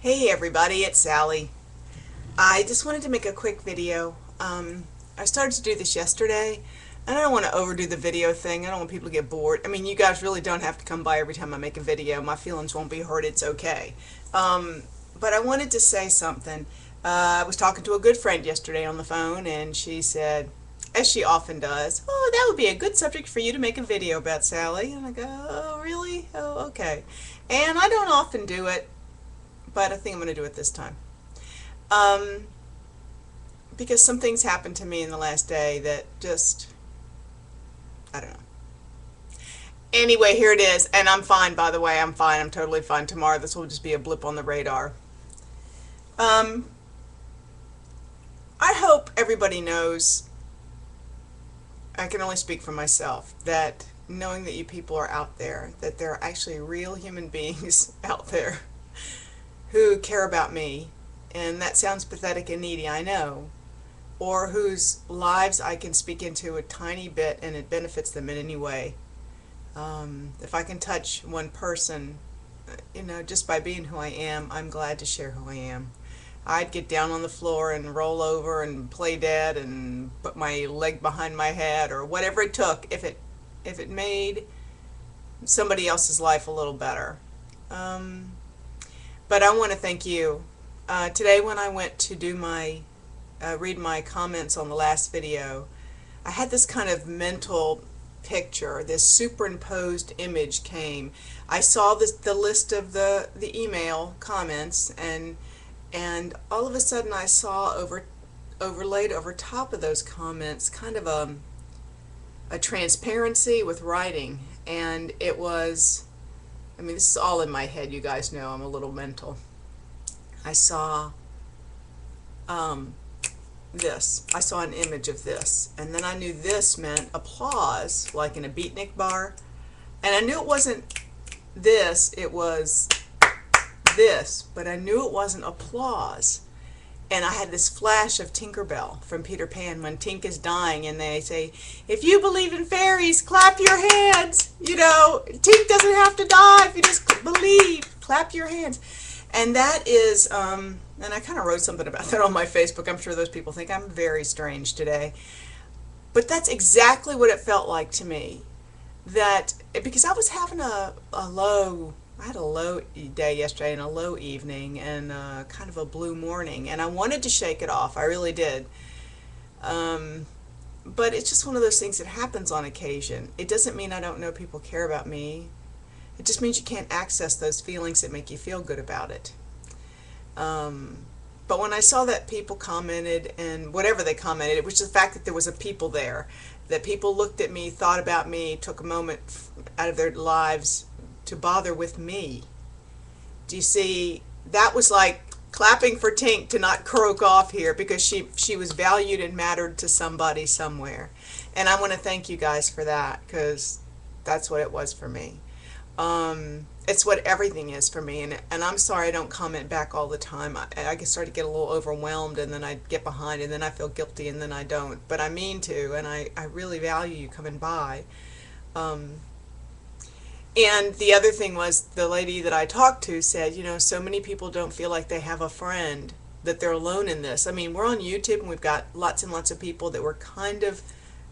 Hey everybody, it's Sally. I just wanted to make a quick video. I started to do this yesterday, and I don't want to overdo the video thing. I don't want people to get bored. I mean, you guys really don't have to come by every time I make a video. My feelings won't be hurt. It's okay. But I wanted to say something. I was talking to a good friend yesterday on the phone, and she said, as she often does, "Oh, that would be a good subject for you to make a video about, Sally." And I go, "Oh, really? Oh, okay." And I don't often do it, but I think I'm going to do it this time. Um, because some things happened to me in the last day that just, I don't know. Anyway, here it is, and I'm fine, by the way. I'm fine. I'm totally fine. Tomorrow, this will just be a blip on the radar. Um, I hope everybody knows, I can only speak for myself, that knowing that you people are out there, that there are actually real human beings out there who care about me, and that sounds pathetic and needy, I know, or whose lives I can speak into a tiny bit and it benefits them in any way. If I can touch one person, just by being who I am, I'm glad to share who I am. I'd get down on the floor and roll over and play dead and put my leg behind my head or whatever it took if it made somebody else's life a little better. Um, but I want to thank you. Today when I went to do my read my comments on the last video, I had this kind of mental picture, this superimposed image came. I saw the list of the email comments, and all of a sudden I saw overlaid over top of those comments kind of a transparency with writing, and it was, I mean, this is all in my head, you guys know I'm a little mental. I saw this. I saw an image of this, and then I knew this meant applause, like in a beatnik bar, and I knew it wasn't this, it was this, but I knew it wasn't applause. And I had this flash of Tinkerbell from Peter Pan when Tink is dying and they say, "If you believe in fairies, clap your hands." Tink doesn't have to die if you just believe. Clap your hands. And that is, and I kind of wrote something about that on my Facebook. I'm sure those people think I'm very strange today. But that's exactly what it felt like to me. That, because I was having I had a low day yesterday and a low evening and kind of a blue morning, and I wanted to shake it off. I really did. But it's just one of those things that happens on occasion. It doesn't mean I don't know people care about me. It just means you can't access those feelings that make you feel good about it. But when I saw that people commented, and whatever they commented, it was just the fact that there was a people there, that people looked at me, thought about me, took a moment out of their lives to bother with me. Do you see? That was like clapping for Tink to not croak off here, because she was valued and mattered to somebody somewhere. And I want to thank you guys for that, because that's what it was for me. It's what everything is for me, and I'm sorry I don't comment back all the time. I start to get a little overwhelmed, and then I get behind, and then I feel guilty, and then I don't. But I mean to, and I really value you coming by. And the other thing was, the lady that I talked to said, so many people don't feel like they have a friend, that they're alone in this. I mean, we're on YouTube, and we've got lots and lots of people that we're kind of,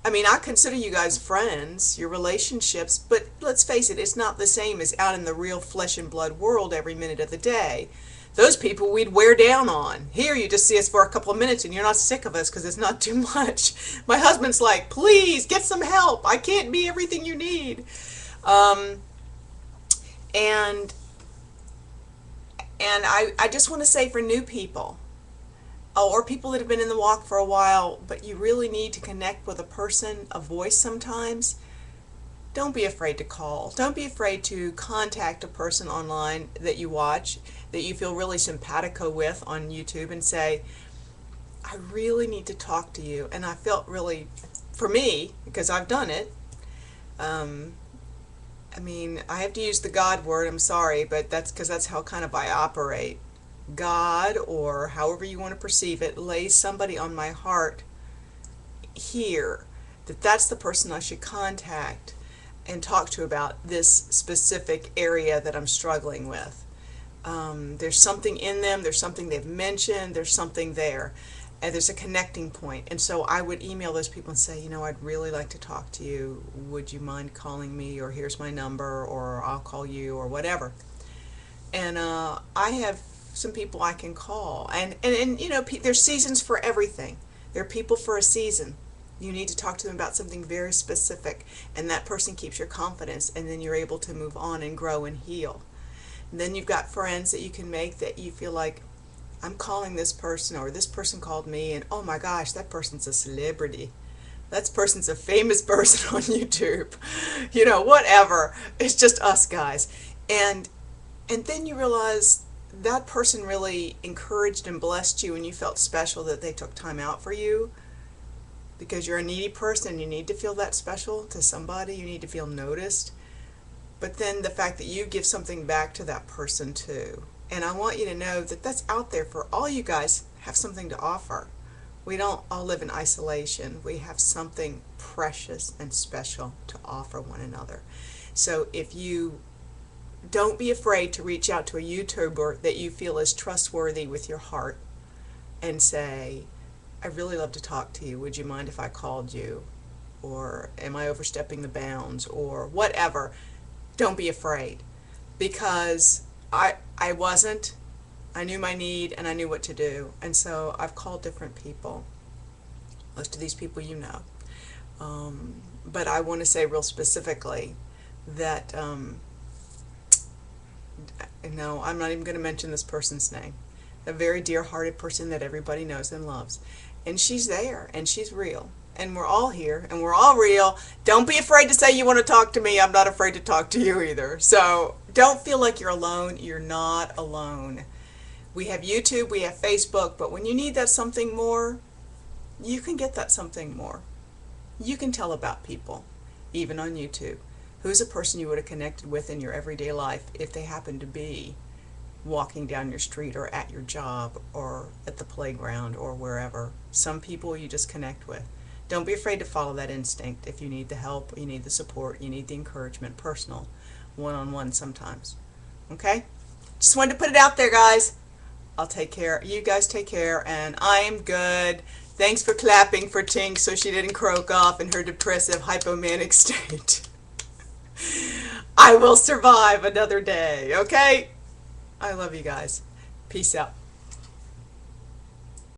I mean, I consider you guys friends, your relationships, but let's face it, it's not the same as out in the real flesh and blood world every minute of the day. Those people we'd wear down on. Here you just see us for a couple of minutes and you're not sick of us because it's not too much. My husband's like, "Please get some help. I can't be everything you need." And I just want to say, for new people, or people that have been in the walk for a while, but you really need to connect with a person, a voice sometimes, don't be afraid to call. Don't be afraid to contact a person online that you watch, that you feel really simpatico with on YouTube, and say, "I really need to talk to you." And I felt really, for me, because I've done it, I mean, I have to use the God word, I'm sorry, but that's because that's how kind of I operate. God, or however you want to perceive it, lays somebody on my heart here, that's the person I should contact and talk to about this specific area that I'm struggling with. There's something in them, there's something they've mentioned, there's something there, and there's a connecting point. And so I would email those people and say, I'd really like to talk to you. Would you mind calling me? Or here's my number, or I'll call you, or whatever. And I have some people I can call. And there's seasons for everything. There are people for a season. You need to talk to them about something very specific, and that person keeps your confidence, and then you're able to move on and grow and heal. And then you've got friends that you can make that you feel like, I'm calling this person, or this person called me, and oh my gosh, that person's a celebrity. That person's a famous person on YouTube. Whatever. It's just us guys. And then you realize that person really encouraged and blessed you, and you felt special that they took time out for you, because you're a needy person. You need to feel that special to somebody. You need to feel noticed. But then the fact that you give something back to that person too. And I want you to know that that's out there for all you guys. Have something to offer. We don't all live in isolation. We have something precious and special to offer one another. So if you don't be afraid to reach out to a YouTuber that you feel is trustworthy with your heart and say, I'd really love to talk to you. Would you mind if I called you? Or am I overstepping the bounds? Or whatever. Don't be afraid, because I wasn't. I knew my need and I knew what to do. And so I've called different people. Most of these people you know. But I want to say real specifically that, no, I'm not even going to mention this person's name. A very dear-hearted person that everybody knows and loves. And she's there, and she's real. And we're all here, and we're all real. Don't be afraid to say you want to talk to me. I'm not afraid to talk to you either. So don't feel like you're alone. You're not alone. We have YouTube, we have Facebook, but when you need that something more, you can get that something more. You can tell about people, even on YouTube. Who's a person you would have connected with in your everyday life if they happened to be walking down your street or at your job or at the playground or wherever? Some people you just connect with. Don't be afraid to follow that instinct if you need the help, you need the support, you need the encouragement, personal, one-on-one sometimes. Okay? Just wanted to put it out there, guys. I'll take care. You guys take care, and I am good. Thanks for clapping for Tink so she didn't croak off in her depressive, hypomanic state. I will survive another day, okay? I love you guys. Peace out.